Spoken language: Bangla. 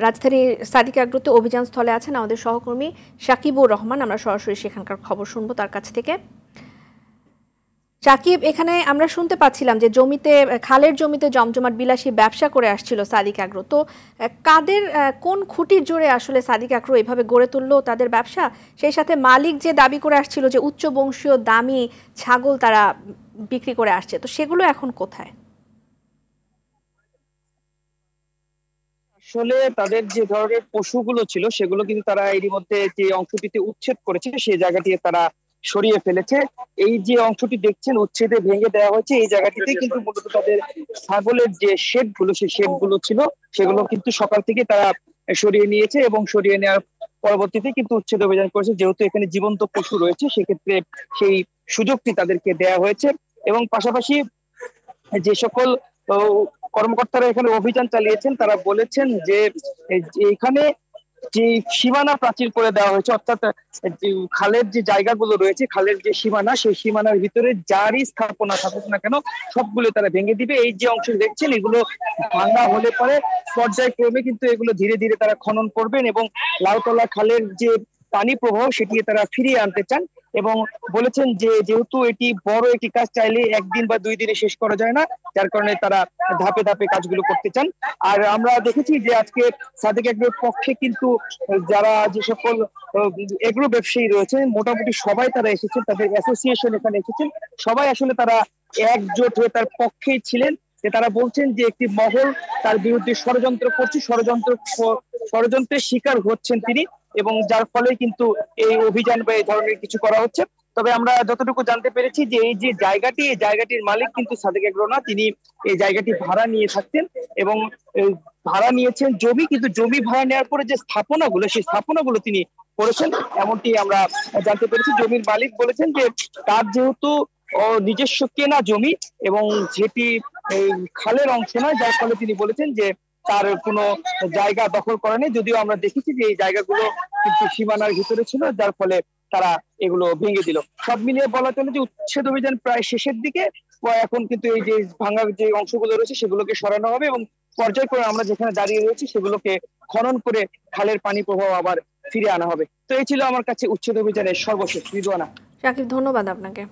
রাজধানীর সাদিক আগ্রোতে অভিযান স্থলে আছেন আমাদের সহকর্মী সাকিবুর রহমান। আমরা সরাসরি সেখানকার খবর শুনবো তার কাছ থেকে। সাকিব, এখানে আমরা শুনতে পাচ্ছিলাম যে খালের জমিতে জমজমাট বিলাসী ব্যবসা করে আসছিল সাদিক আগ্রো। তো কাদের কোন খুঁটির জোরে আসলে সাদিক আগ্রো এভাবে গড়ে তুললো তাদের ব্যবসা? সেই সাথে মালিক যে দাবি করে আসছিল যে উচ্চ বংশীয় দামি ছাগল তারা বিক্রি করে আসছে, তো সেগুলো এখন কোথায়? আসলে তাদের যে ধরনের পশুগুলো ছিল সেগুলো কিন্তু তারা এরই মধ্যে যে অংশটিতে উচ্ছেদ করেছে সেই জায়গাটি তারা সরিয়ে ফেলেছে। এই যে অংশটি দেখছেন উচ্ছেদে ভেঙে দেওয়া হয়েছে, এই জায়গাটিতে কিন্তু মূলত তাদের ছাগলের যে শেড গুলো সেই শেড গুলো ছিল সেগুলো কিন্তু সকাল থেকে তারা সরিয়ে নিয়েছে এবং সরিয়ে নেওয়ার পরবর্তীতে কিন্তু উচ্ছেদ অভিযান করেছে। যেহেতু এখানে জীবন্ত পশু রয়েছে সেক্ষেত্রে সেই সুযোগটি তাদেরকে দেয়া হয়েছে এবং পাশাপাশি যে সকল কর্মকর্তারা এখানে অভিযান চালিয়েছেন তারা বলেছেন যে এখানে যে সীমানা প্রাচীর করে দেওয়া হয়েছে, অর্থাৎ খালের যে জায়গাগুলো রয়েছে, খালের যে সীমানা সেই সীমানার ভিতরে যারই স্থাপনা থাকুক না কেন সবগুলো তারা ভেঙে দিবে। এই যে অংশ দেখছেন এগুলো ভাঙা হলে পরে পর্যায়ক্রমে কিন্তু এগুলো ধীরে ধীরে তারা খনন করবেন এবং লাউতলা খালের যে পানি প্রবাহ সেটি তারা ফিরিয়ে আনতে চান এবং বলেছেন যে যেহেতু এটি বড় একটি কাজ, চাইলে একদিন বা 2 দিনে শেষ করা যায় না, যার কারণে তারা ধাপে ধাপে কাজগুলো করতে চান। আর আমরা দেখেছি যে আজকে সাদিক এগ্রোর পক্ষে কিন্তু যারা যে সকল এগ্রো ব্যবসায়ী রয়েছে মোটামুটি সবাই তারা এসেছেন, তাদের অ্যাসোসিয়েশন এখানে এসেছেন, সবাই আসলে তারা একজোট হয়ে তার পক্ষেই ছিলেন। যে তারা বলছেন যে একটি মহল তার বিরুদ্ধে ষড়যন্ত্র করছে, ষড়যন্ত্রের শিকার হচ্ছেন তিনি এবং যার ফলে কিন্তু এই অভিযান বা এই ধরনের কিছু করা হচ্ছে। তবে আমরা যতটুকু জানতে পেরেছি যে এই যে জায়গাটি, এই জায়গাটির মালিক কিন্তু সাদিক এগ্রো না, তিনি এই জায়গাটি ভাড়া নিয়ে থাকতেন এবং ভাড়া নিয়েছেন জমি, কিন্তু জমি ভাড়া নেওয়ার পরে যে স্থাপনাগুলো সেই স্থাপনাগুলো তিনি করেছেন এমনটি আমরা জানতে পেরেছি। জমির মালিক বলেছেন যে তার যেহেতু নিজস্ব কেনা জমি এবং যেটি খালের অংশ নয়, যার ফলে তিনি বলেছেন যে তার কোনো জায়গা দখল করা নেই, যদিও আমরা দেখেছি যে এই জায়গাগুলো কিন্তু সীমানার ভিতরে ছিল, যার ফলে তারা এগুলো ভেঙে দিল। সব মিলিয়ে বলা চলে যে উচ্ছেদ অভিযান প্রায় শেষের দিকে। এখন কিন্তু এই যে ভাঙার যে অংশগুলো রয়েছে সেগুলোকে সরানো হবে এবং পর্যায়ক্রমে আমরা যেখানে দাঁড়িয়ে রয়েছি সেগুলোকে খনন করে খালের পানি প্রবাহ আবার ফিরে আনা হবে। তো এই ছিল আমার কাছে উচ্ছেদ অভিযানের সর্বশেষ। রিজওয়ানা। সাকিব, ধন্যবাদ আপনাকে।